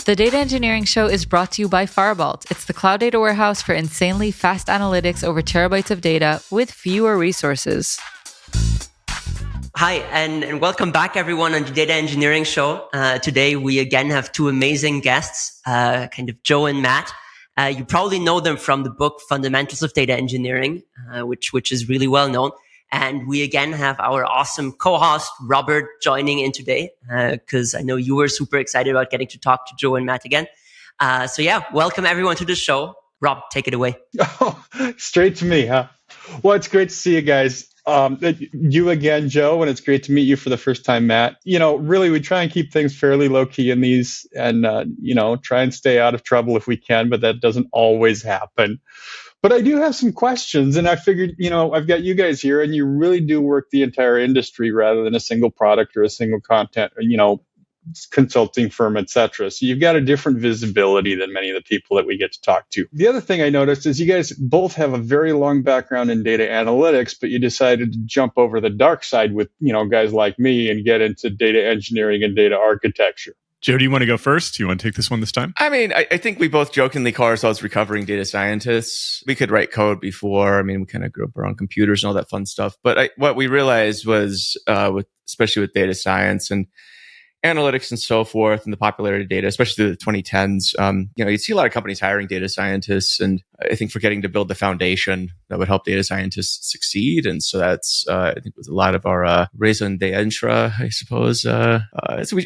The Data Engineering Show is brought to you by Firebolt. It's the cloud data warehouse for insanely fast analytics over terabytes of data with fewer resources. Hi, and welcome back, everyone, on the Data Engineering Show. Today, we again have two amazing guests, Joe and Matt. You probably know them from the book Fundamentals of Data Engineering, which is really well known. And we again have our awesome co-host, Robert, joining in today, because I know you were super excited about getting to talk to Joe and Matt again. Welcome everyone to the show. Rob, take it away. Oh, straight to me, huh? Well, it's great to see you guys. You again, Joe, and it's great to meet you for the first time, Matt. Really, we try and keep things fairly low-key in these and, try and stay out of trouble if we can, but that doesn't always happen. But I do have some questions, and I figured, I've got you guys here, and you really do work the entire industry rather than a single product or a single content, or, consulting firm, etc. So you've got a different visibility than many of the people that we get to talk to. The other thing I noticed is you guys both have a very long background in data analytics, but you decided to jump over the dark side with, guys like me and get into data engineering and data architecture. Joe, do you want to go first? Do you want to take this one this time? I mean, I think we both jokingly call ourselves recovering data scientists. We could write code before. I mean, we kind of grew up around computers and all that fun stuff. But what we realized was, especially with data science and analytics and so forth, and the popularity of data, especially through the 2010s, you'd see a lot of companies hiring data scientists, and I think forgetting to build the foundation that would help data scientists succeed. And so that's, I think, was a lot of our raison d'etre, I suppose. So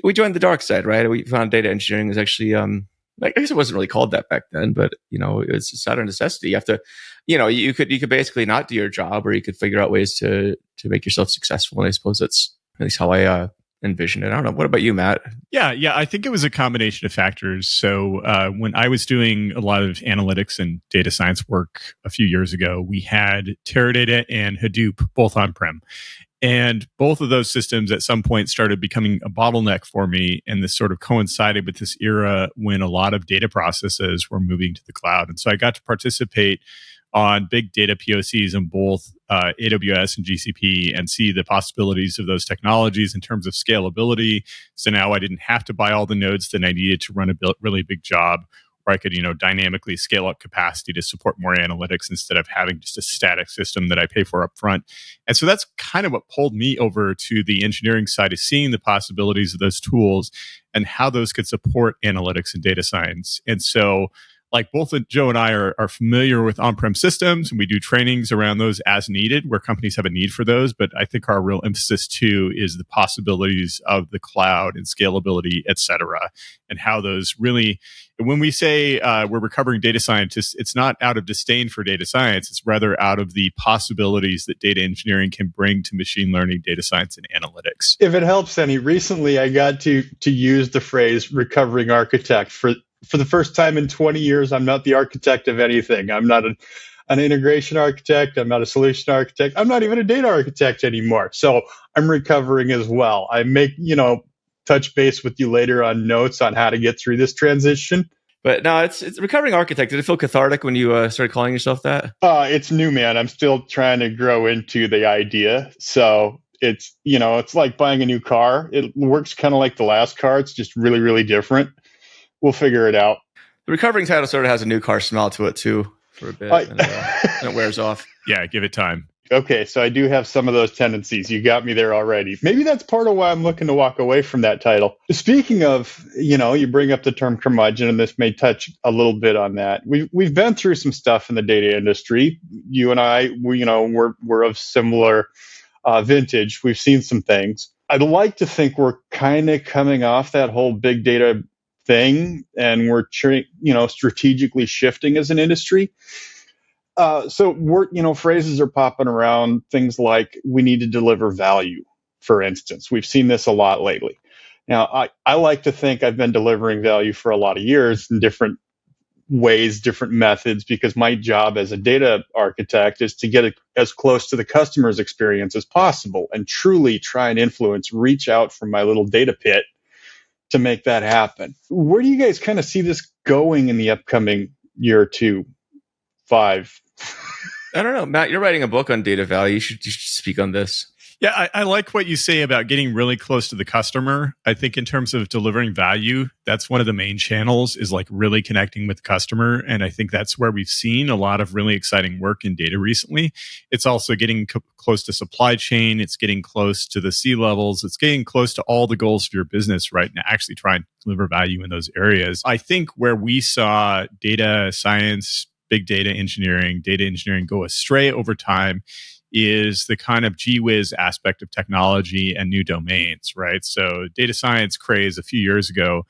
we joined the dark side, right? We found data engineering was actually, I guess it wasn't really called that back then, but it's out of necessity. You have to, you could basically not do your job, or you could figure out ways to make yourself successful. And I suppose that's at least how I envision it. I don't know. What about you, Matt? Yeah. I think it was a combination of factors. So when I was doing a lot of analytics and data science work a few years ago, we had Teradata and Hadoop both on-prem. And both of those systems at some point started becoming a bottleneck for me. And this sort of coincided with this era when a lot of data processes were moving to the cloud. And so I got to participate on big data POCs in both AWS and GCP and see the possibilities of those technologies in terms of scalability. So now I didn't have to buy all the nodes that I needed to run a really big job, where I could, dynamically scale up capacity to support more analytics instead of having just a static system that I pay for up front. And so that's kind of what pulled me over to the engineering side, is seeing the possibilities of those tools and how those could support analytics and data science. And so both Joe and I are familiar with on-prem systems, and we do trainings around those as needed where companies have a need for those. But I think our real emphasis too is the possibilities of the cloud and scalability, et cetera, and how those really, when we say we're recovering data scientists, it's not out of disdain for data science. It's rather out of the possibilities that data engineering can bring to machine learning, data science, and analytics. If it helps any, recently I got to use the phrase recovering architect for the first time in 20 years. I'm not the architect of anything. I'm not an integration architect. I'm not a solution architect. I'm not even a data architect anymore. So I'm recovering as well. I make, touch base with you later on notes on how to get through this transition. But no, it's recovering architect. Did it feel cathartic when you started calling yourself that? It's new, man. I'm still trying to grow into the idea. So it's, it's like buying a new car. It works kind of like the last car. It's just really, really different. We'll figure it out. The recovering title sort of has a new car smell to it too for a bit, and it wears off. Yeah, give it time. Okay, so I do have some of those tendencies. You got me there already. Maybe that's part of why I'm looking to walk away from that title. Speaking of, you bring up the term curmudgeon, and this may touch a little bit on that. We've been through some stuff in the data industry. You and I, we're of similar vintage. We've seen some things. I'd like to think we're kind of coming off that whole big data thing, and we're strategically shifting as an industry. So we're, phrases are popping around, things like we need to deliver value, for instance. We've seen this a lot lately. Now, I like to think I've been delivering value for a lot of years in different ways, different methods, because my job as a data architect is to get as close to the customer's experience as possible and truly try and influence, reach out from my little data pit to make that happen. Where do you guys kind of see this going in the upcoming year or two, 5? I don't know, Matt. You're writing a book on data value. You should speak on this. Yeah, I like what you say about getting really close to the customer. I think in terms of delivering value, that's one of the main channels is like really connecting with the customer. And I think that's where we've seen a lot of really exciting work in data recently. It's also getting close to supply chain. It's getting close to the C levels. It's getting close to all the goals of your business, right? And actually try and deliver value in those areas. I think where we saw data science, big data engineering go astray over time is the kind of gee whiz aspect of technology and new domains, right? So data science craze a few years ago,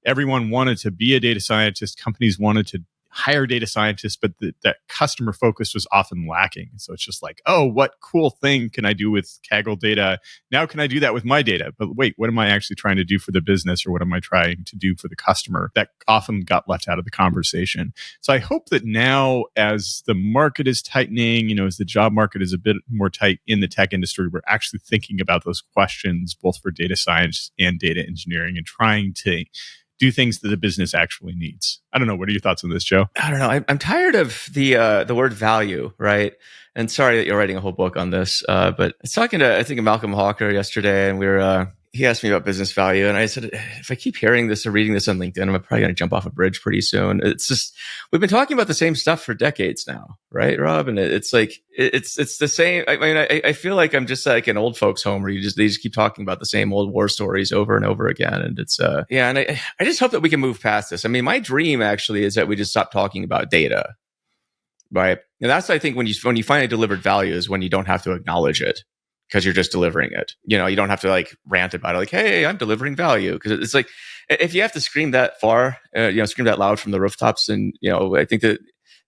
everyone wanted to be a data scientist. Companies wanted to hire data scientists, but that customer focus was often lacking. So it's just like, oh, what cool thing can I do with Kaggle data? Now can I do that with my data? But wait, what am I actually trying to do for the business, or what am I trying to do for the customer? That often got left out of the conversation. So I hope that now, as the market is tightening, as the job market is a bit more tight in the tech industry, we're actually thinking about those questions, both for data science and data engineering, and trying to do things that the business actually needs. I don't know. What are your thoughts on this, Joe? I don't know. I'm tired of the word value, right? And sorry that you're writing a whole book on this, but I was talking to, I think, Malcolm Hawker yesterday, and he asked me about business value. And I said, if I keep hearing this or reading this on LinkedIn, I'm probably going to jump off a bridge pretty soon. It's just, we've been talking about the same stuff for decades now, right, Rob? And it's like, it's the same. I mean, I feel like I'm just like an old folks home where they just keep talking about the same old war stories over and over again. And it's, and I just hope that we can move past this. I mean, my dream actually is that we just stop talking about data, right? And that's, I think, when you finally delivered value is when you don't have to acknowledge it, because you're just delivering it. You don't have to like rant about it, like, hey, I'm delivering value. Because it's like, if you have to scream that far, scream that loud from the rooftops, and I think that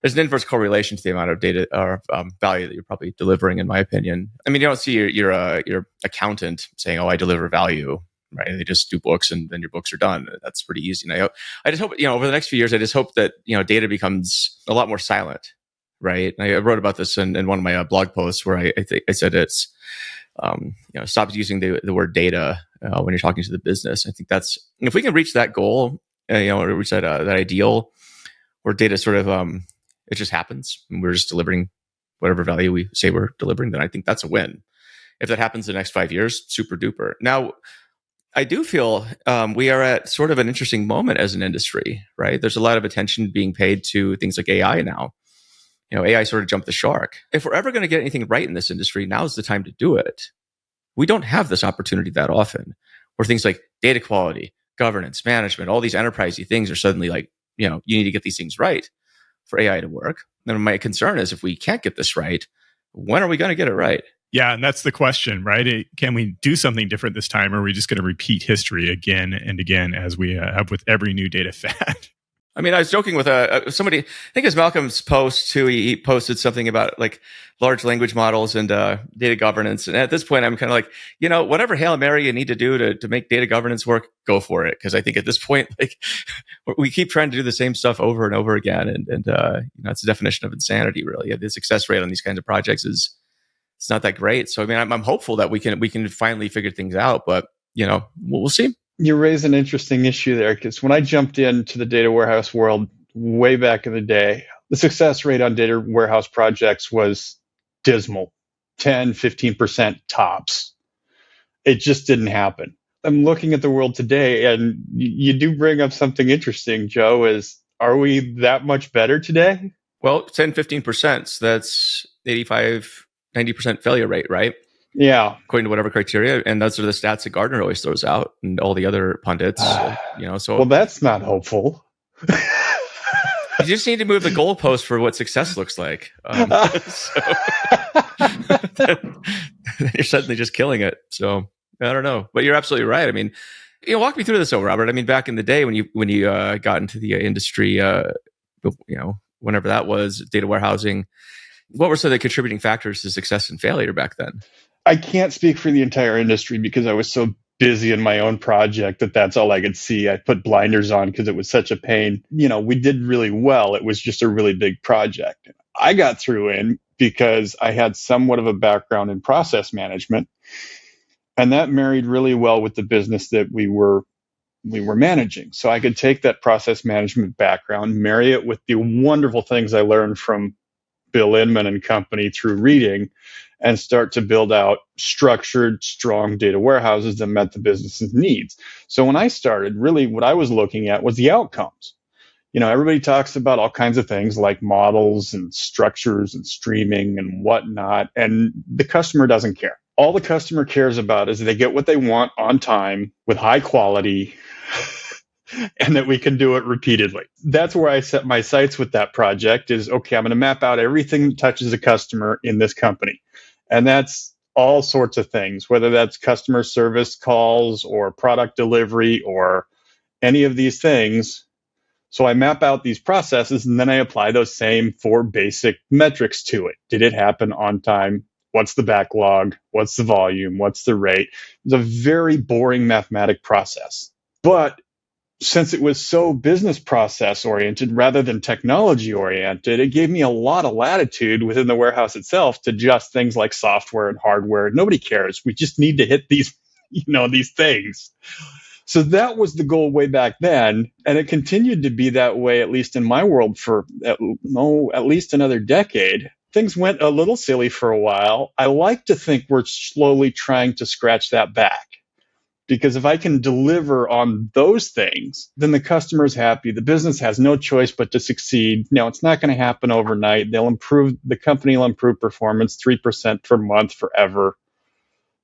there's an inverse correlation to the amount of data or value that you're probably delivering, in my opinion. I mean, you don't see your accountant saying, oh, I deliver value, right? They just do books, and then your books are done. That's pretty easy. And I just hope, over the next few years, I just hope that, data becomes a lot more silent, right? And I wrote about this in one of my blog posts where I said it's, stop using the word data when you're talking to the business. I think that's, if we can reach that goal, or reach that ideal where data sort of, it just happens and we're just delivering whatever value we say we're delivering, then I think that's a win. If that happens in the next 5 years, super duper. Now, I do feel we are at sort of an interesting moment as an industry, right? There's a lot of attention being paid to things like AI now. AI sort of jumped the shark. If we're ever going to get anything right in this industry, now's the time to do it. We don't have this opportunity that often, where things like data quality, governance, management, all these enterprisey things are suddenly like, you need to get these things right for AI to work. And my concern is, if we can't get this right, when are we going to get it right? Yeah, and that's the question, right? Can we do something different this time, or are we just going to repeat history again and again, as we have with every new data fad? I mean, I was joking with somebody, I think it was Malcolm's post too. He posted something about like large language models and data governance. And at this point, I'm kind of like, whatever Hail Mary you need to do to make data governance work, go for it. Because I think at this point, like, we keep trying to do the same stuff over and over again. And it's a definition of insanity, really. The success rate on these kinds of projects it's not that great. So, I mean, I'm hopeful that we can finally figure things out. But, we'll see. You raise an interesting issue there, because when I jumped into the data warehouse world way back in the day, the success rate on data warehouse projects was dismal, 10, 15% tops. It just didn't happen. I'm looking at the world today, and you do bring up something interesting, Joe, are we that much better today? Well, 10, 15%, so that's 85, 90% failure rate, right? Yeah. According to whatever criteria. And those are the stats that Gardner always throws out, and all the other pundits, so. Well, that's not hopeful. You just need to move the goalpost for what success looks like. You're suddenly just killing it. So I don't know, but you're absolutely right. I mean, walk me through this, Robert. I mean, back in the day when you got into the industry, whenever that was, data warehousing, what were some of the contributing factors to success and failure back then? I can't speak for the entire industry because I was so busy in my own project that's all I could see. I put blinders on because it was such a pain. We did really well. It was just a really big project. I got through in because I had somewhat of a background in process management, and that married really well with the business that we were managing. So I could take that process management background, marry it with the wonderful things I learned from Bill Inman and company through reading, and start to build out structured, strong data warehouses that met the business's needs. So when I started, really what I was looking at was the outcomes. Everybody talks about all kinds of things like models and structures and streaming and whatnot, and the customer doesn't care. All the customer cares about is they get what they want on time with high quality and that we can do it repeatedly. That's where I set my sights with that project is, okay, I'm going to map out everything that touches a customer in this company. And that's all sorts of things, whether that's customer service calls or product delivery or any of these things. So I map out these processes and then I apply those same 4 basic metrics to it. Did it happen on time? What's the backlog? What's the volume? What's the rate? It's a very boring mathematic process. But since it was so business process oriented rather than technology oriented, it gave me a lot of latitude within the warehouse itself to adjust things like software and hardware. Nobody cares. We just need to hit these, these things. So that was the goal way back then. And it continued to be that way, at least in my world, for at least another decade. Things went a little silly for a while. I like to think we're slowly trying to scratch that back. Because if I can deliver on those things, then the customer's happy. The business has no choice but to succeed. Now, it's not going to happen overnight. The company will improve performance 3% per month forever.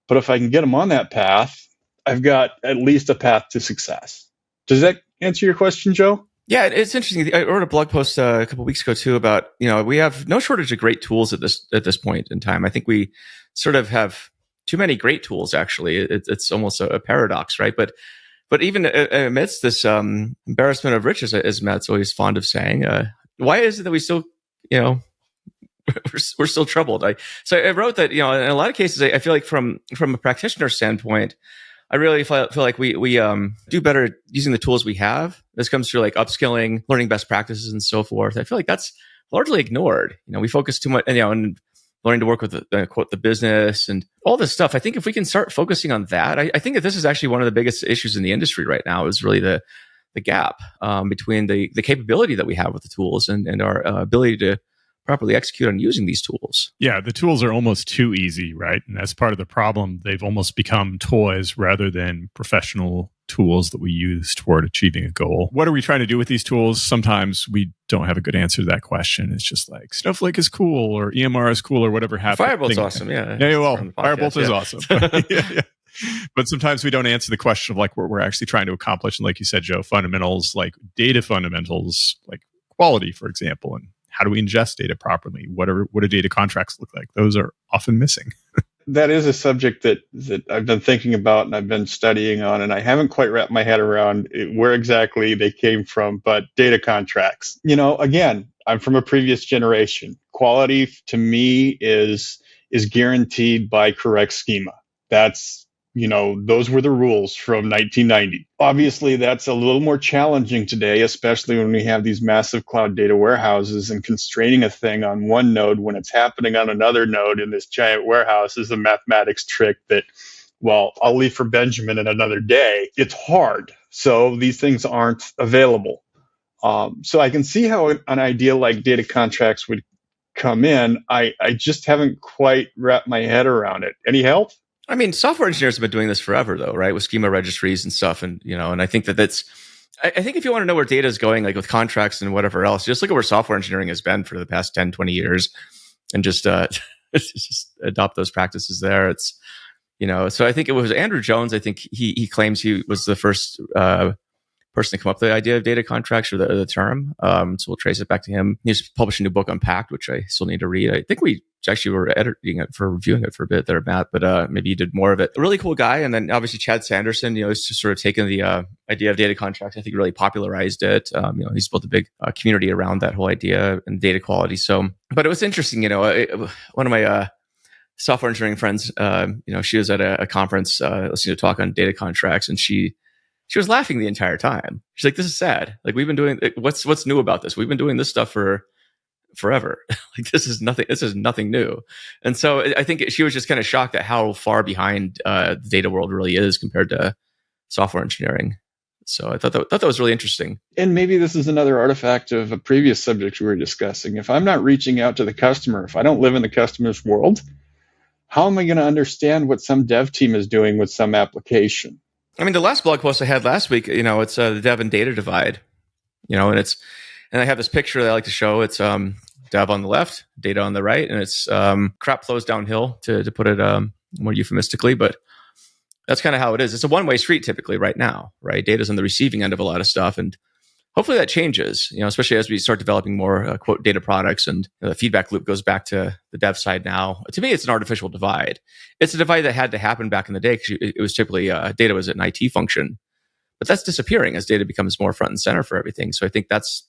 But if I can get them on that path, I've got at least a path to success. Does that answer your question, Joe? Yeah, it's interesting. I wrote a blog post a couple of weeks ago too about, we have no shortage of great tools at this point in time. I think we sort of have too many great tools. Actually, it's almost a paradox, right? But even amidst this embarrassment of riches, as Matt's always fond of saying, why is it that we still, we're still troubled? So I wrote that, in a lot of cases, I feel like from a practitioner standpoint, I really feel like we do better using the tools we have. This comes through like upskilling, learning best practices, and so forth. I feel like that's largely ignored. We focus too much, and learning to work with the business and all this stuff. I think if we can start focusing on that, I think that this is actually one of the biggest issues in the industry right now is really the gap between the capability that we have with the tools and our ability to properly execute on using these tools. Yeah, the tools are almost too easy, right? And that's part of the problem. They've almost become toys rather than professional tools that we use toward achieving a goal. What are we trying to do with these tools? Sometimes we don't have a good answer to that question. It's just like Snowflake is cool or EMR is cool or whatever happens. Firebolt's awesome, yeah. Yeah, well, Firebolt is awesome. yeah. But sometimes we don't answer the question of like what we're actually trying to accomplish. And like you said, Joe, fundamentals, like data fundamentals, like quality, for example, and how do we ingest data properly? What do data contracts look like? Those are often missing. That is a subject that I've been thinking about and I've been studying on, and I haven't quite wrapped my head around where exactly they came from, but data contracts. Again, I'm from a previous generation. Quality to me is guaranteed by correct schema. That's those were the rules from 1990. Obviously, that's a little more challenging today, especially when we have these massive cloud data warehouses, and constraining a thing on one node when it's happening on another node in this giant warehouse is a mathematics trick that, well, I'll leave for Bejamin in another day. It's hard. So these things aren't available. So I can see how an idea like data contracts would come in. I just haven't quite wrapped my head around it. Any help? I mean, software engineers have been doing this forever, though, right? With schema registries and stuff, and and I think that's. I think if you want to know where data is going, like with contracts and whatever else, just look at where software engineering has been for the past 10, 20 years, and just adopt those practices there. It's so I think it was Andrew Jones. I think he claims he was the first person to come up with the idea of data contracts or the term. So we'll trace it back to him. He's published a new book, Unpacked, which I still need to read. I think we actually were editing it for reviewing it for a bit there, Matt, but maybe you did more of it. A really cool guy. And then obviously Chad Sanderson, he's just sort of taken the idea of data contracts. I think really popularized it. He's built a big community around that whole idea and data quality. So, but it was interesting, one of my software engineering friends, she was at a conference listening to talk on data contracts, and she was laughing the entire time. She's like, "This is sad. Like we've been doing what's new about this? We've been doing this stuff for forever. Like this is nothing new." And so I think she was just kind of shocked at how far behind the data world really is compared to software engineering. So I thought that was really interesting. And maybe this is another artifact of a previous subject we were discussing. If I'm not reaching out to the customer, if I don't live in the customer's world, how am I going to understand what some dev team is doing with some application? I mean, the last blog post I had last week, it's the dev and data divide, and I have this picture that I like to show. It's dev on the left, data on the right, and it's crap flows downhill to put it more euphemistically, but that's kind of how it is. It's a one-way street typically right now, right? Data's on the receiving end of a lot of stuff, and hopefully that changes, especially as we start developing more quote data products, and the feedback loop goes back to the dev side now. To me, it's an artificial divide. It's a divide that had to happen back in the day because it was typically data was an IT function, but that's disappearing as data becomes more front and center for everything. So I think that's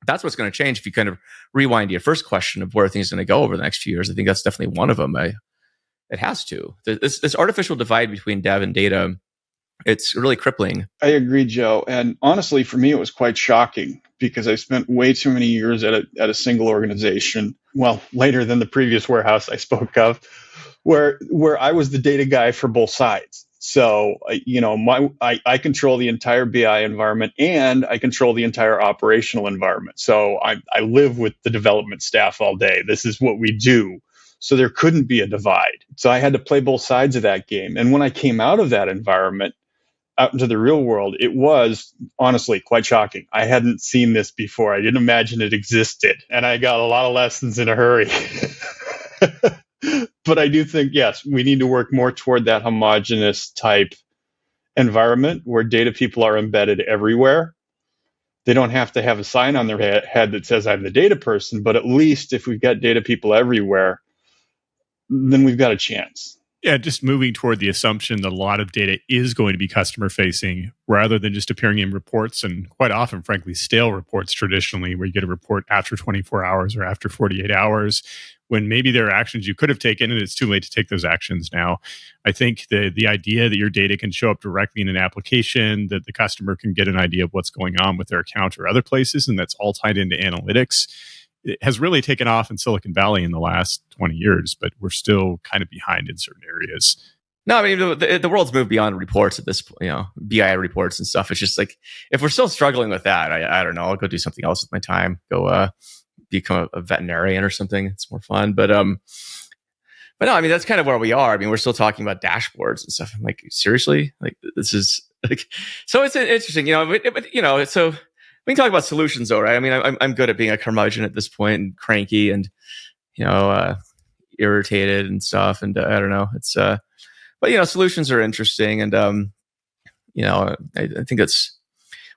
what's going to change. If you kind of rewind to your first question of where things are going to go over the next few years, I think that's definitely one of them. It has to. This artificial divide between dev and data, it's really crippling. I agree, Joe. And honestly, for me, it was quite shocking because I spent way too many years at a single organization. Well, later than the previous warehouse I spoke of, where I was the data guy for both sides. So, I control the entire BI environment and I control the entire operational environment. So I live with the development staff all day. This is what we do. So there couldn't be a divide. So I had to play both sides of that game. And when I came out of that environment, out into the real world, it was honestly quite shocking. I hadn't seen this before. I didn't imagine it existed. And I got a lot of lessons in a hurry. But I do think, yes, we need to work more toward that homogeneous type environment where data people are embedded everywhere. They don't have to have a sign on their head that says I'm the data person, but at least if we've got data people everywhere, then we've got a chance. Yeah, just moving toward the assumption that a lot of data is going to be customer facing rather than just appearing in reports, and quite often, frankly, stale reports traditionally, where you get a report after 24 hours or after 48 hours, when maybe there are actions you could have taken and it's too late to take those actions now. I think the idea that your data can show up directly in an application, that the customer can get an idea of what's going on with their account or other places, and that's all tied into analytics, it has really taken off in Silicon Valley in the last 20 years, but we're still kind of behind in certain areas. No, I mean, the world's moved beyond reports at this point, BI reports and stuff. It's just like, if we're still struggling with that, I don't know, I'll go do something else with my time, go become a veterinarian or something. It's more fun. But no, I mean, that's kind of where we are. I mean, we're still talking about dashboards and stuff. I'm like, seriously? Like, this is like, so it's interesting, so we can talk about solutions though, right? I mean, I'm good at being a curmudgeon at this point and cranky and, irritated and stuff. And I don't know, it's, but solutions are interesting. And, I think that's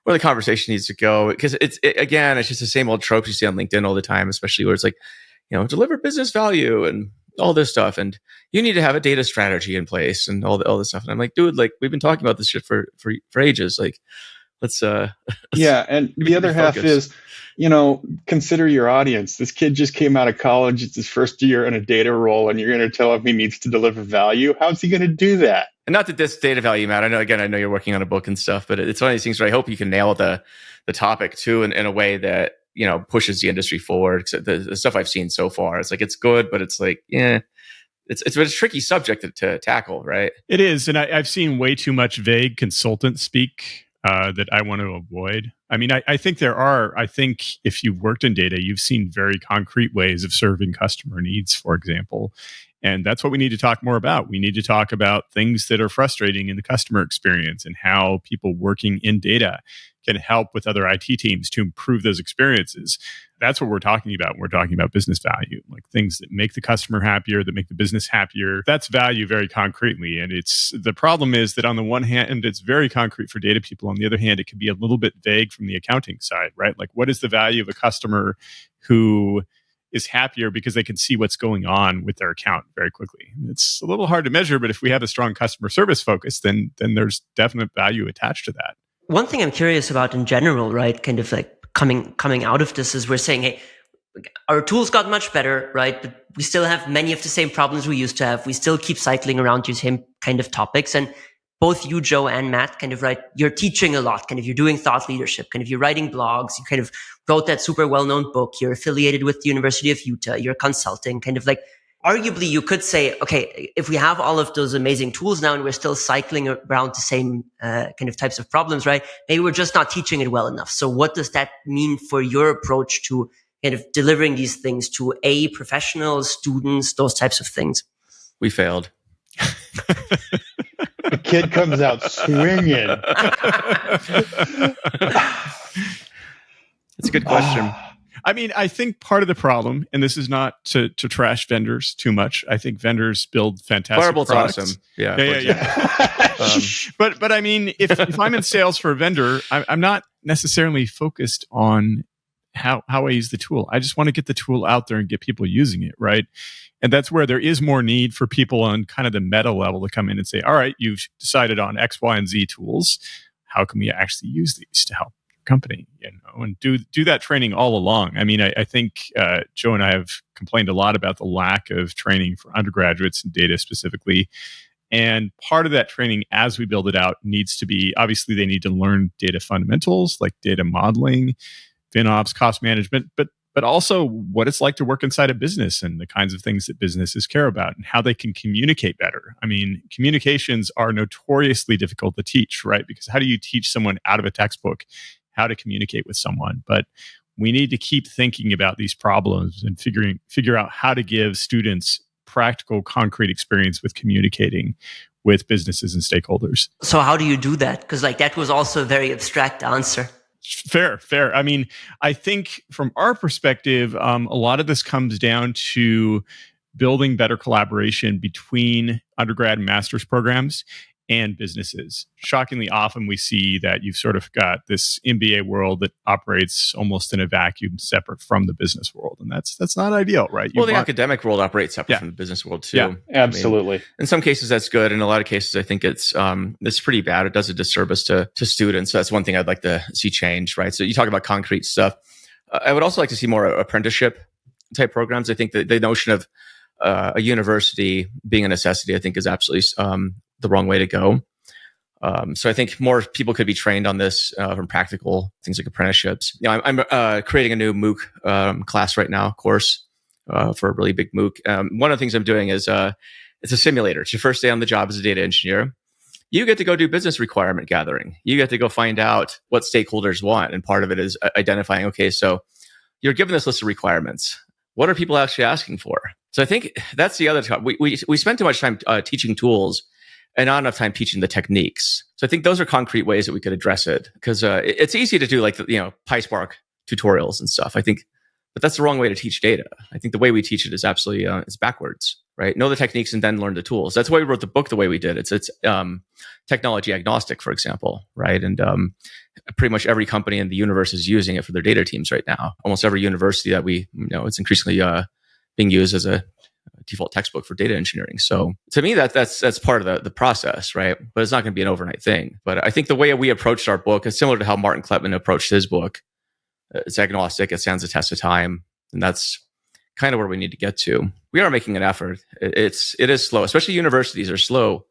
where the conversation needs to go, because it's just the same old tropes you see on LinkedIn all the time, especially where it's like, deliver business value and all this stuff. And you need to have a data strategy in place and all this stuff. And I'm like, dude, like, we've been talking about this shit for ages. Like, let's yeah. And the other half is, consider your audience. This kid just came out of college. It's his first year in a data role, and you're going to tell him he needs to deliver value. How's he going to do that? And not that this data value, Matt, I know you're working on a book and stuff, but it's one of these things where I hope you can nail the topic too in a way that, pushes the industry forward. The stuff I've seen so far, it's like, it's good, but it's like, it's a tricky subject to tackle, right? It is. And I've seen way too much vague consultant speak that I want to avoid. I mean, I think if you've worked in data, you've seen very concrete ways of serving customer needs, for example. And that's what we need to talk more about. We need to talk about things that are frustrating in the customer experience and how people working in data can help with other IT teams to improve those experiences. That's what we're talking about. We're talking about business value, like things that make the customer happier, that make the business happier. That's value very concretely. And the problem is that on the one hand, it's very concrete for data people. On the other hand, it can be a little bit vague from the accounting side, right? Like, what is the value of a customer who is happier because they can see what's going on with their account very quickly? It's a little hard to measure, but if we have a strong customer service focus, then there's definite value attached to that. One thing I'm curious about in general, right, kind of like coming out of this, is we're saying, hey, our tools got much better, right? But we still have many of the same problems we used to have. We still keep cycling around the same kind of topics. And both you, Joe, and Matt, kind of, right, you're teaching a lot, kind of, you're doing thought leadership, kind of, you're writing blogs, you kind of wrote that super well-known book, you're affiliated with the University of Utah, you're consulting, kind of like, arguably you could say, okay, if we have all of those amazing tools now and we're still cycling around the same kind of types of problems, right? Maybe we're just not teaching it well enough. So what does that mean for your approach to kind of delivering these things to professionals, students, those types of things? We failed. The kid comes out swinging. It's a good question. I mean, I think part of the problem, and this is not to trash vendors too much. I think vendors build fantastic Firebolt's products. awesome. Yeah. But I mean, if I'm in sales for a vendor, I'm not necessarily focused on how I use the tool. I just want to get the tool out there and get people using it, right? And that's where there is more need for people on kind of the meta level to come in and say, all right, you've decided on X, Y, and Z tools. How can we actually use these to help your company? And do that training all along. I mean, I think Joe and I have complained a lot about the lack of training for undergraduates in data specifically. And part of that training as we build it out needs to be, obviously they need to learn data fundamentals like data modeling, FinOps, cost management, but also what it's like to work inside a business and the kinds of things that businesses care about and how they can communicate better. I mean, communications are notoriously difficult to teach, right? Because how do you teach someone out of a textbook how to communicate with someone? But we need to keep thinking about these problems and figure out how to give students practical, concrete experience with communicating with businesses and stakeholders. So how do you do that? Because that was also a very abstract answer. Fair. I mean, I think from our perspective, a lot of this comes down to building better collaboration between undergrad and master's programs and businesses. Shockingly often we see that you've sort of got this MBA world that operates almost in a vacuum separate from the business world. And that's not ideal, right? The academic world operates separate from the business world too. Yeah, absolutely. I mean, in some cases that's good. In a lot of cases, I think it's pretty bad. It does a disservice to students. So that's one thing I'd like to see change, right? So you talk about concrete stuff. I would also like to see more apprenticeship type programs. I think that the notion of a university being a necessity, I think is absolutely the wrong way to go. So I think more people could be trained on this from practical things like apprenticeships. I'm creating a new MOOC class right now, course for a really big MOOC. One of the things I'm doing is it's a simulator. It's your first day on the job as a data engineer. You get to go do business requirement gathering. You get to go find out what stakeholders want. And part of it is identifying, okay, so you're given this list of requirements. What are people actually asking for? So I think that's the other time. We spend too much time teaching tools and not enough time teaching the techniques. So I think those are concrete ways that we could address it, because it's easy to do PySpark tutorials and stuff. I think, but that's the wrong way to teach data. I think the way we teach it is absolutely it's backwards, right? Know the techniques and then learn the tools. That's why we wrote the book the way we did. It's technology agnostic, for example, right? And pretty much every company in the universe is using it for their data teams right now. Almost every university that it's increasingly being used as a default textbook for data engineering. So to me, that's part of the process, right? But it's not going to be an overnight thing. But I think the way we approached our book is similar to how Martin Kleppman approached his book. It's agnostic. It stands the test of time, and that's kind of where we need to get to. We are making an effort. It is slow, especially universities are slow.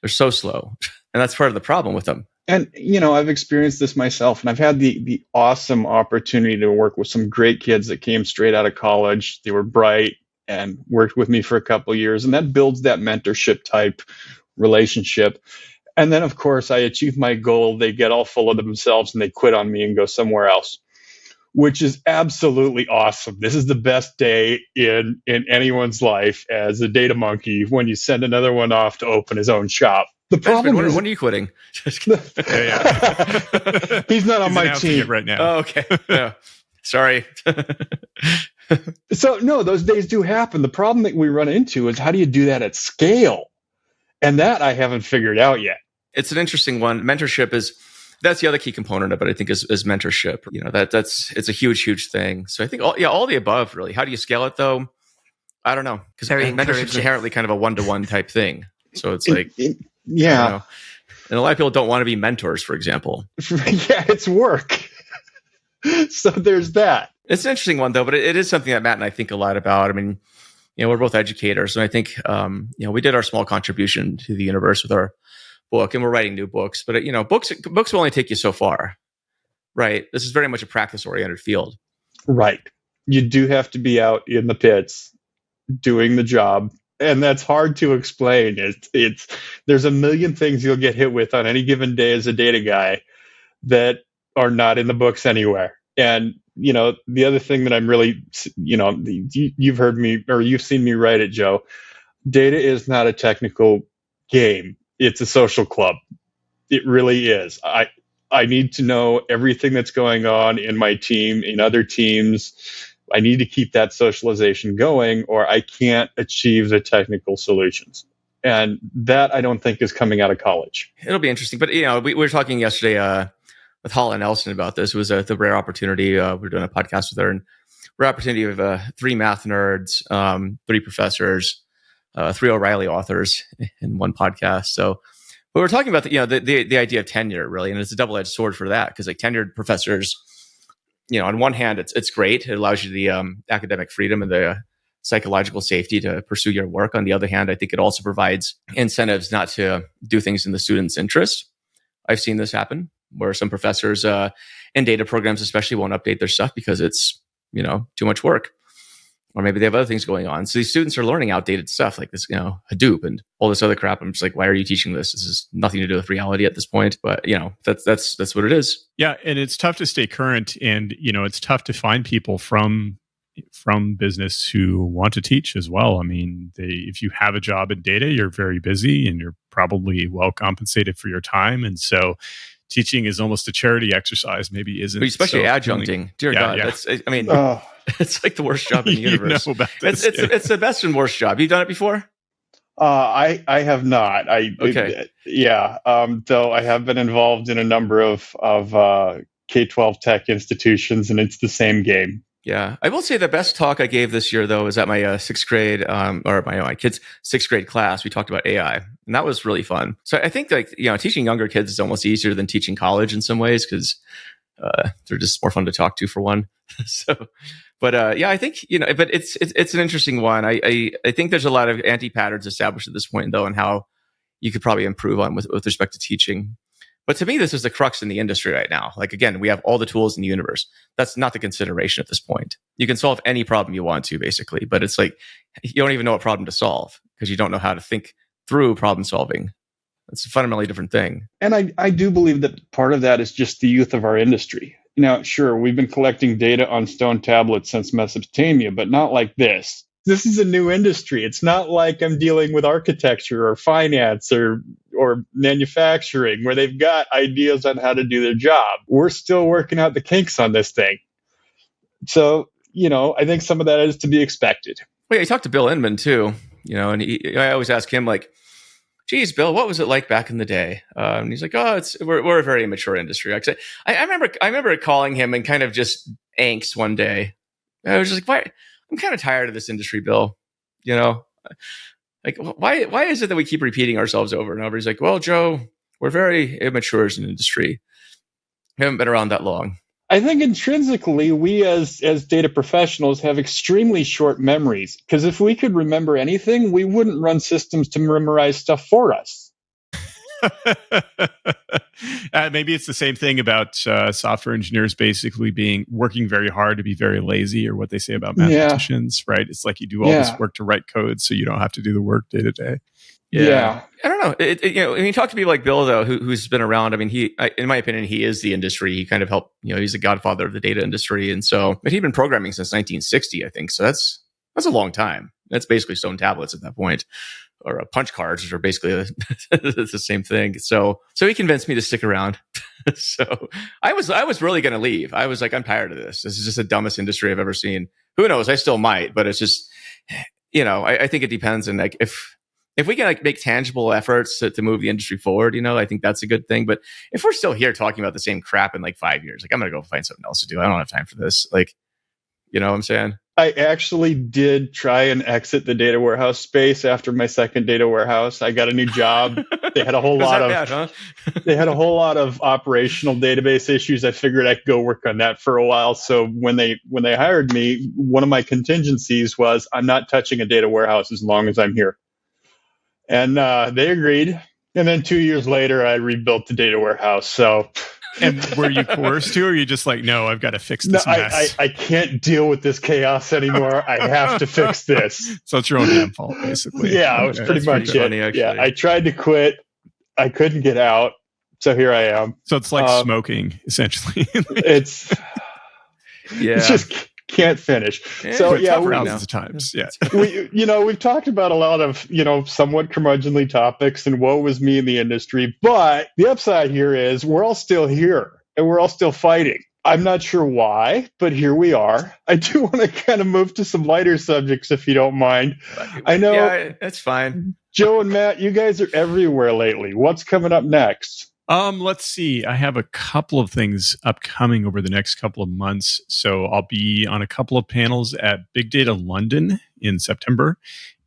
They're so slow, and that's part of the problem with them. And, I've experienced this myself, and I've had the awesome opportunity to work with some great kids that came straight out of college. They were bright and worked with me for a couple of years, and that builds that mentorship type relationship. And then, of course, I achieve my goal. They get all full of themselves and they quit on me and go somewhere else, which is absolutely awesome. This is the best day in anyone's life as a data monkey when you send another one off to open his own shop. The problem is, when are you quitting? Yeah. He's not on my team right now. Oh, okay. Yeah. Sorry. So no, those days do happen. The problem that we run into is how do you do that at scale? And that I haven't figured out yet. It's an interesting one. Mentorship that's the other key component of it, I think, is mentorship. It's a huge thing. So I think all the above, really. How do you scale it though? I don't know. Because mentorship is inherently kind of a one-to-one type thing. So it's yeah. And a lot of people don't want to be mentors, for example. Yeah, it's work. So there's that. It's an interesting one, though, but it is something that Matt and I think a lot about. I mean, we're both educators, and I think, we did our small contribution to the universe with our book, and we're writing new books. But, books will only take you so far, right? This is very much a practice-oriented field. Right. You do have to be out in the pits doing the job, and that's hard to explain. There's a million things you'll get hit with on any given day as a data guy that are not in the books anywhere. And, the other thing that I'm really, you've heard me or you've seen me write it, Joe. data is not a technical game. It's a social club. It really is. I need to know everything that's going on in my team, in other teams. I need to keep that socialization going, or I can't achieve the technical solutions. And that I don't think is coming out of college. It'll be interesting. But, we were talking yesterday with Holland Nelson about this. It was the rare opportunity. We were doing a podcast with her, and rare opportunity of 3 math nerds, 3 professors, 3 O'Reilly authors in one podcast. So we were talking about the idea of tenure, really, and it's a double-edged sword for that, because like tenured professors, on one hand, it's great. It allows you the academic freedom and the psychological safety to pursue your work. On the other hand, I think it also provides incentives not to do things in the student's interest. I've seen this happen where some professors in data programs especially won't update their stuff because it's, too much work. Or maybe they have other things going on. So these students are learning outdated stuff like this, Hadoop and all this other crap. I'm just like, why are you teaching this? This has nothing to do with reality at this point. But that's what it is. Yeah, and it's tough to stay current, and it's tough to find people from business who want to teach as well. I mean, if you have a job in data, you're very busy and you're probably well compensated for your time, and so teaching is almost a charity exercise. Maybe isn't, but especially adjuncting. Dear God, yeah. It's like the worst job in the universe. It's the best and worst job. You've done it before? I have not. Okay. Though I have been involved in a number of K-12 tech institutions, and it's the same game. Yeah, I will say the best talk I gave this year, though, was at my 6th grade, or my kids' 6th grade class. We talked about AI, and that was really fun. So I think teaching younger kids is almost easier than teaching college in some ways, because they're just more fun to talk to, for one. But I think but it's an interesting one. I think there's a lot of anti-patterns established at this point, though, and how you could probably improve on with respect to teaching. But to me, this is the crux in the industry right now. Like, again, we have all the tools in the universe. That's not the consideration at this point. You can solve any problem you want to, basically, but it's like you don't even know what problem to solve because you don't know how to think through problem solving. It's a fundamentally different thing. And I do believe that part of that is just the youth of our industry. Now, sure, we've been collecting data on stone tablets since Mesopotamia, but not like this. This is a new industry. It's not like I'm dealing with architecture or finance or manufacturing where they've got ideas on how to do their job. We're still working out the kinks on this thing. So, I think some of that is to be expected. Well, yeah, you talked to Bill Inman too, and I always ask him, like, geez, Bill, what was it like back in the day? And he's like, oh, we're a very immature industry. I remember calling him and kind of just angst one day. I was just like, why? I'm kind of tired of this industry, Bill. Like, why is it that we keep repeating ourselves over and over? He's like, well, Joe, we're very immature as an industry. We haven't been around that long. I think intrinsically, we as data professionals have extremely short memories, because if we could remember anything, we wouldn't run systems to memorize stuff for us. Maybe it's the same thing about software engineers basically working very hard to be very lazy, or what they say about mathematicians, right? It's like you do all this work to write code so you don't have to do the work day to day. Yeah. I don't know. When you talk to people like Bill, though, who's been around, I mean, in my opinion, he is the industry. He kind of helped, he's the godfather of the data industry. And so, but he'd been programming since 1960, I think. So that's a long time. That's basically stone tablets at that point, or punch cards, which are basically the same thing. So he convinced me to stick around. So I was really going to leave. I was like, I'm tired of this. This is just the dumbest industry I've ever seen. Who knows? I still might, but it's just, I think it depends. And like, if we can make tangible efforts to move the industry forward, I think that's a good thing. But if we're still here talking about the same crap in like 5 years, like I'm going to go find something else to do. I don't have time for this. Like, what I'm saying? I actually did try and exit the data warehouse space after my second data warehouse. I got a new job. They had a whole lot of they had a whole lot of operational database issues. I figured I could go work on that for a while. So when they hired me, one of my contingencies was I'm not touching a data warehouse as long as I'm here. And they agreed. And then 2 years later, I rebuilt the data warehouse. So, and were you coerced to, or are you just like, no, I've got to fix this mess? I can't deal with this chaos anymore. I have to fix this. So it's your own damn fault, basically. Yeah, it was pretty much it. Funny, yeah, I tried to quit. I couldn't get out. So here I am. So it's like smoking, essentially. It's just can't finish. Yeah, So it's tough right now. thousands of times. Yeah. We've talked about a lot of, somewhat curmudgeonly topics and woe is me in the industry. But the upside here is we're all still here and we're all still fighting. I'm not sure why, but here we are. I do want to kind of move to some lighter subjects, if you don't mind. I know. Yeah, that's fine. Joe and Matt, you guys are everywhere lately. What's coming up next? Let's see. I have a couple of things upcoming over the next couple of months. So I'll be on a couple of panels at Big Data London in September.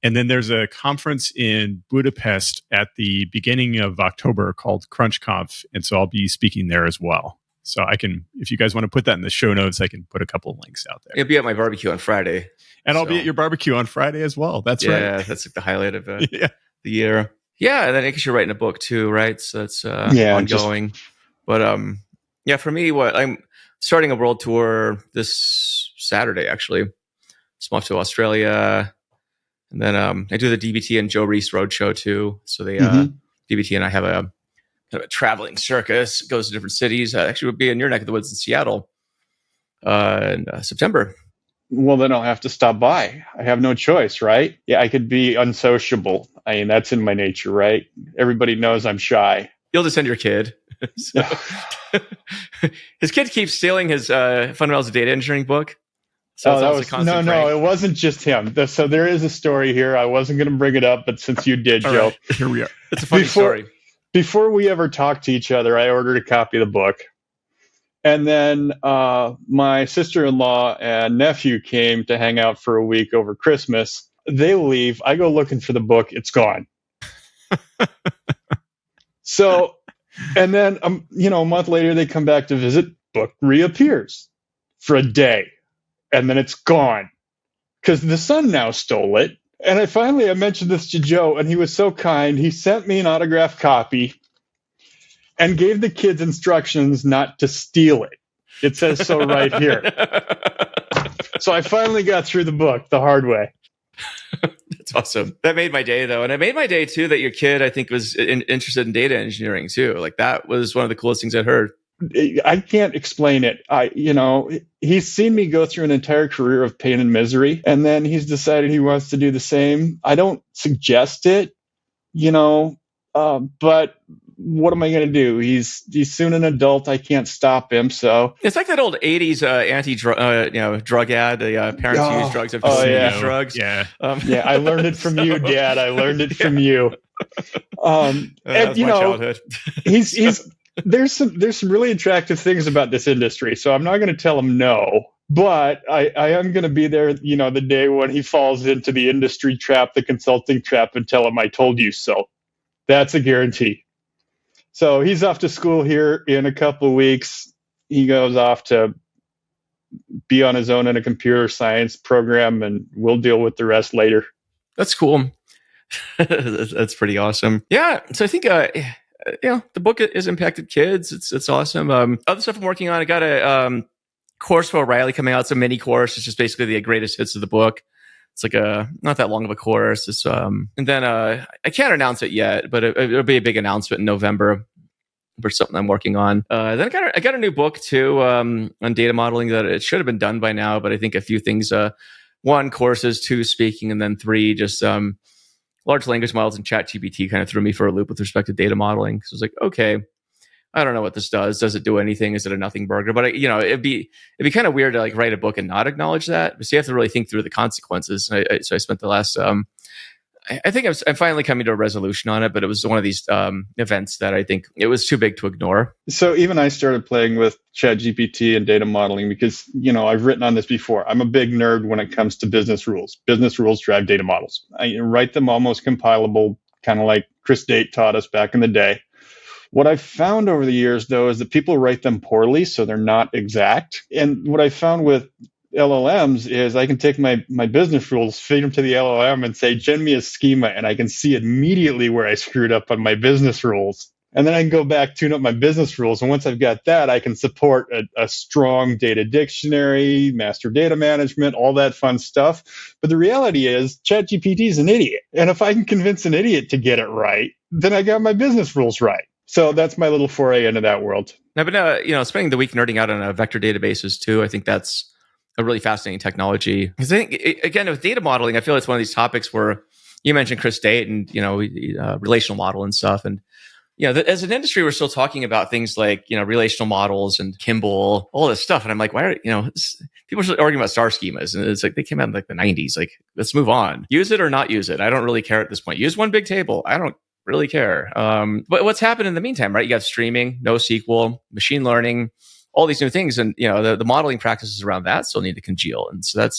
And then there's a conference in Budapest at the beginning of October called CrunchConf. And so I'll be speaking there as well. So I can, if you guys want to put that in the show notes, I can put a couple of links out there. It'll be at my barbecue on Friday. And I'll be at your barbecue on Friday as well. That's right. Yeah, that's like the highlight of the year. Yeah, and then I guess you're writing a book too, right? So that's ongoing. But for me, I'm starting a world tour this Saturday, actually. So I'm off to Australia. And then I do the DBT and Joe Reis Roadshow too. So they DBT and I have a kind of a traveling circus. It goes to different cities. Actually, we'll be in your neck of the woods in Seattle in September. Well, then I'll have to stop by. I have no choice, right? Yeah, I could be unsociable. I mean, that's in my nature, right? Everybody knows I'm shy. You'll just send your kid. His kid keeps stealing his Fundamentals of Data Engineering book. So that was no, it wasn't just him. So there is a story here. I wasn't going to bring it up, but since you did, Joe, right, here we are. It's a funny story. Before we ever talked to each other, I ordered a copy of the book. And then my sister-in-law and nephew came to hang out for a week over Christmas. They leave. I go looking for the book. It's gone. So, and then, a month later, they come back to visit. Book reappears for a day. And then it's gone because the son now stole it. And I mentioned this to Joe, and he was so kind. He sent me an autographed copy and gave the kids instructions not to steal it. It says so right here. So I finally got through the book the hard way. That's awesome. That made my day, though. And it made my day, too, that your kid, I think, was interested in data engineering, too. Like, that was one of the coolest things I'd heard. I can't explain it. He's seen me go through an entire career of pain and misery, and then he's decided he wants to do the same. I don't suggest it, but what am I going to do? He's soon an adult. I can't stop him. So it's like that old '80s anti-drug, drug ad. The parents who use drugs have to use drugs. Yeah, I learned it from you, Dad. I learned it from you. And my childhood. There's some really attractive things about this industry. So I'm not going to tell him no. But I am going to be there, the day when he falls into the industry trap, the consulting trap, and tell him I told you so. That's a guarantee. So he's off to school here in a couple of weeks. He goes off to be on his own in a computer science program, and we'll deal with the rest later. That's cool. That's pretty awesome. Yeah. So I think, the book has impacted kids. It's awesome. Other stuff I'm working on, I got a course for O'Reilly coming out. It's a mini course. It's just basically the greatest hits of the book. It's like not that long of a course. It's and then I can't announce it yet, but it'll be a big announcement in November for something I'm working on. Then I got a new book too on data modeling that it should have been done by now, but I think a few things. 1, courses, 2, speaking, and then 3, just large language models and ChatGPT kind of threw me for a loop with respect to data modeling. So I was like, okay, I don't know what this does. Does it do anything? Is it a nothing burger? But it'd be kind of weird to like write a book and not acknowledge that. So you have to really think through the consequences. So I spent the last, I think I'm finally coming to a resolution on it, but it was one of these events that I think it was too big to ignore. So even I started playing with ChatGPT and data modeling because, I've written on this before. I'm a big nerd when it comes to business rules. Business rules drive data models. I write them almost compilable, kind of like Chris Date taught us back in the day. What I've found over the years, though, is that people write them poorly, so they're not exact. And what I found with LLMs is I can take my business rules, feed them to the LLM, and say, gen me a schema, and I can see immediately where I screwed up on my business rules. And then I can go back, tune up my business rules. And once I've got that, I can support a strong data dictionary, master data management, all that fun stuff. But the reality is ChatGPT is an idiot. And if I can convince an idiot to get it right, then I got my business rules right. So that's my little foray into that world. I've been, spending the week nerding out on vector databases too. I think that's a really fascinating technology. Because I think, again, with data modeling, I feel it's one of these topics where you mentioned Chris Date and, relational model and stuff. And, as an industry, we're still talking about things like, relational models and Kimball, all this stuff. And I'm like, why are, people are arguing about star schemas. And it's like, they came out in like the 90s. Like, let's move on. Use it or not use it. I don't really care at this point. Use one big table. I don't really care. But what's happened in the meantime, right? You got streaming, NoSQL, machine learning, all these new things. And, the modeling practices around that still need to congeal. And so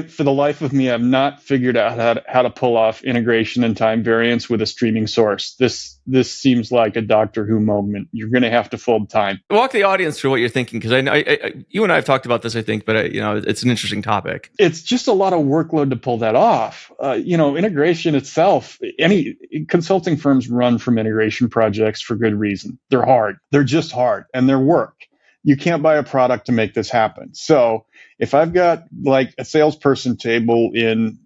for the life of me, I've not figured out how to pull off integration and time variance with a streaming source. This seems like a Doctor Who moment. You're going to have to fold time. Walk the audience through what you're thinking, because I you and I have talked about this, I think, but it's an interesting topic. It's just a lot of workload to pull that off. Integration itself, any consulting firms run from integration projects for good reason. They're hard. They're just hard, and they're work. You can't buy a product to make this happen. So if I've got like a salesperson table in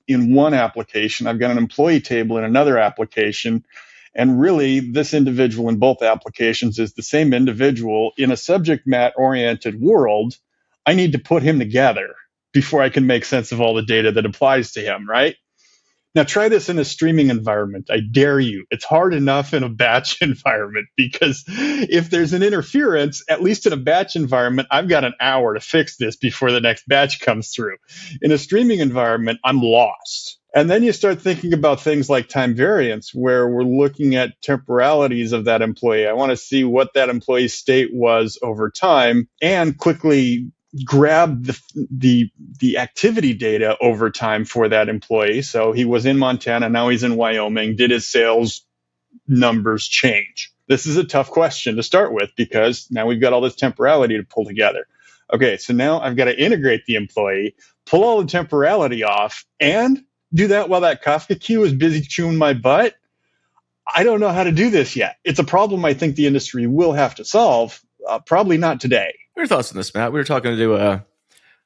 one application, I've got an employee table in another application, and really this individual in both applications is the same individual in a subject matter oriented world, I need to put him together before I can make sense of all the data that applies to him, right? Now try this in a streaming environment. I dare you. It's hard enough in a batch environment, because if there's an interference, at least in a batch environment, I've got an hour to fix this before the next batch comes through. In a streaming environment, I'm lost. And then you start thinking about things like time variance, where we're looking at temporalities of that employee. I want to see what that employee's state was over time and quickly grab the activity data over time for that employee. So he was in Montana, now he's in Wyoming. Did his sales numbers change? This is a tough question to start with, because now we've got all this temporality to pull together. Okay, so now I've got to integrate the employee, pull all the temporality off, and do that while that Kafka queue is busy chewing my butt. I don't know how to do this yet. It's a problem I think the industry will have to solve, probably not today. What are your thoughts on this, Matt? We were talking to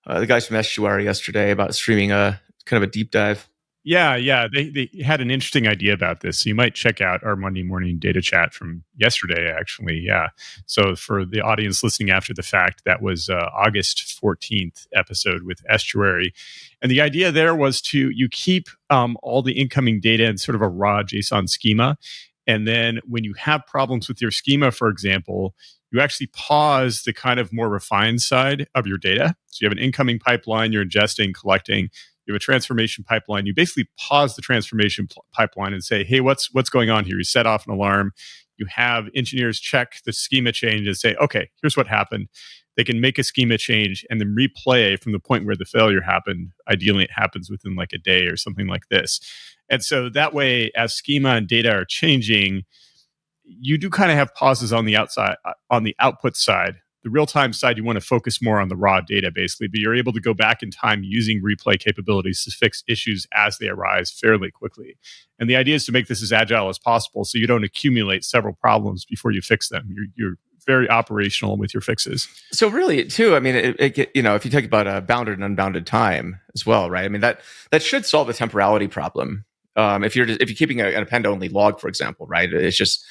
the guys from Estuary yesterday about streaming a kind of a deep dive. Yeah. They had an interesting idea about this. So you might check out our Monday morning data chat from yesterday, actually. Yeah. So for the audience listening after the fact, that was August 14th episode with Estuary. And the idea there was you keep all the incoming data in sort of a raw JSON schema. And then when you have problems with your schema, for example, you actually pause the kind of more refined side of your data. So you have an incoming pipeline, you're ingesting, collecting. You have a transformation pipeline. You basically pause the transformation pipeline and say, hey, what's going on here? You set off an alarm. You have engineers check the schema change and say, okay, here's what happened. They can make a schema change and then replay from the point where the failure happened. Ideally, it happens within like a day or something like this. And so that way, as schema and data are changing, you do kind of have pauses on the outside, on the output side. The real-time side, you want to focus more on the raw data, basically, but you're able to go back in time using replay capabilities to fix issues as they arise fairly quickly. And the idea is to make this as agile as possible so you don't accumulate several problems before you fix them. You're very operational with your fixes. So really, too, I mean, if you talk about bounded and unbounded time as well, right? I mean, that should solve the temporality problem. If you're keeping an append-only log, for example, right? It's just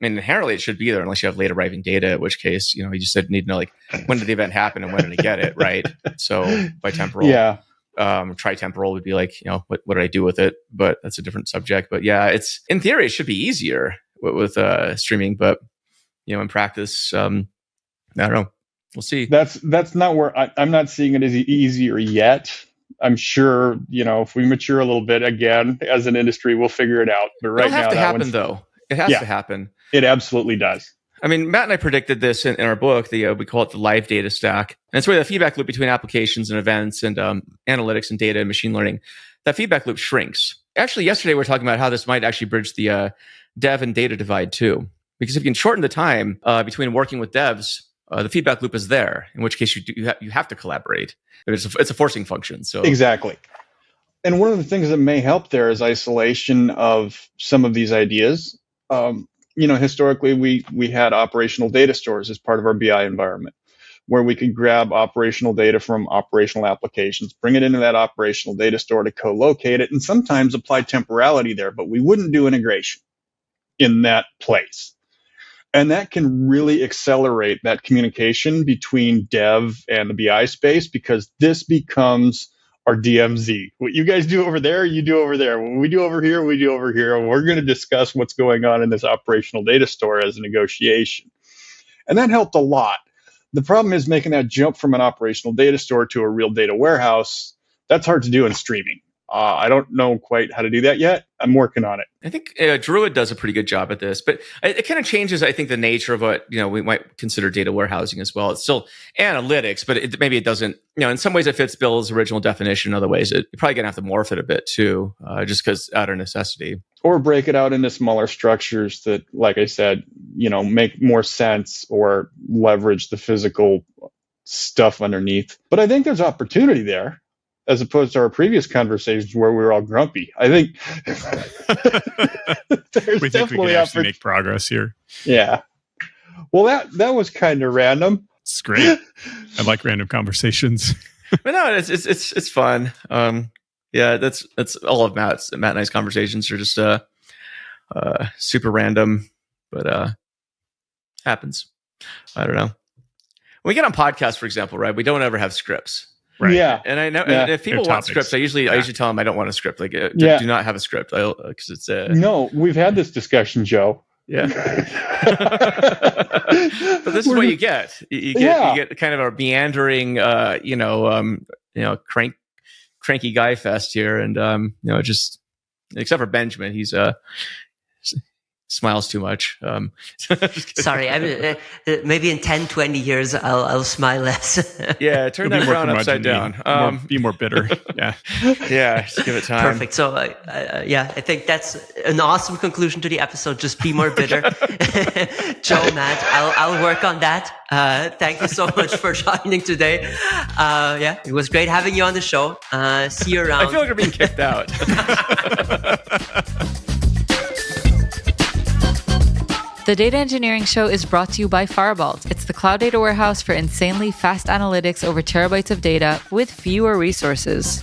inherently it should be there unless you have late arriving data, in which case, you just said need to know like when did the event happen and when did I get it, right? So by temporal, tritemporal would be like, what did I do with it? But that's a different subject. But yeah, it's in theory it should be easier with streaming, but in practice, I don't know. We'll see. That's not where I'm not seeing it as easier yet. I'm sure, if we mature a little bit again as an industry, we'll figure it out. But right now, it'll have to happen though. It has to happen. It absolutely does. I mean, Matt and I predicted this in our book. We call it the live data stack. And it's really the feedback loop between applications and events and analytics and data and machine learning. That feedback loop shrinks. Actually, yesterday we were talking about how this might actually bridge the dev and data divide too. Because if you can shorten the time between working with devs, the feedback loop is there. In which case you have to collaborate. It's a forcing function. So exactly. And one of the things that may help there is isolation of some of these ideas. Historically, we had operational data stores as part of our BI environment, where we could grab operational data from operational applications, bring it into that operational data store to co-locate it, and sometimes apply temporality there, but we wouldn't do integration in that place. And that can really accelerate that communication between dev and the BI space, because this becomes our DMZ. What you guys do over there, you do over there. What we do over here, we do over here. And we're going to discuss what's going on in this operational data store as a negotiation. And that helped a lot. The problem is making that jump from an operational data store to a real data warehouse. That's hard to do in streaming. I don't know quite how to do that yet. I'm working on it. I think Druid does a pretty good job at this, but it kind of changes, I think, the nature of what we might consider data warehousing as well. It's still analytics, but maybe it doesn't. In some ways it fits Bill's original definition. In other ways, you're probably gonna have to morph it a bit too, just because out of necessity. Or break it out into smaller structures that, like I said, make more sense, or leverage the physical stuff underneath. But I think there's opportunity there, as opposed to our previous conversations where we were all grumpy. I think there's we think we can actually make progress here. Yeah. Well, that was kind of random. It's great. I like random conversations. But no, it's fun. Yeah, that's all of Matt and I's conversations are just super random, but happens. I don't know. When we get on podcasts, for example, right? We don't ever have scripts. Right. Yeah. And I know, and if people want scripts, I usually tell them I don't want a script. Like, do not have a script, because it's No, we've had this discussion, Joe. Yeah. But this is what you get. You get kind of a meandering, cranky guy fest here, and just except for Benjamin, he's smiles too much. Sorry, maybe in 10, 20 years, I'll smile less. Yeah, turn that frown upside down. Be more bitter. Yeah. Yeah, just give it time. Perfect. So, I think that's an awesome conclusion to the episode. Just be more bitter. Joe, Matt, I'll work on that. Thank you so much for joining today. It was great having you on the show. See you around. I feel like we're being kicked out. The Data Engineering Show is brought to you by Firebolt. It's the cloud data warehouse for insanely fast analytics over terabytes of data with fewer resources.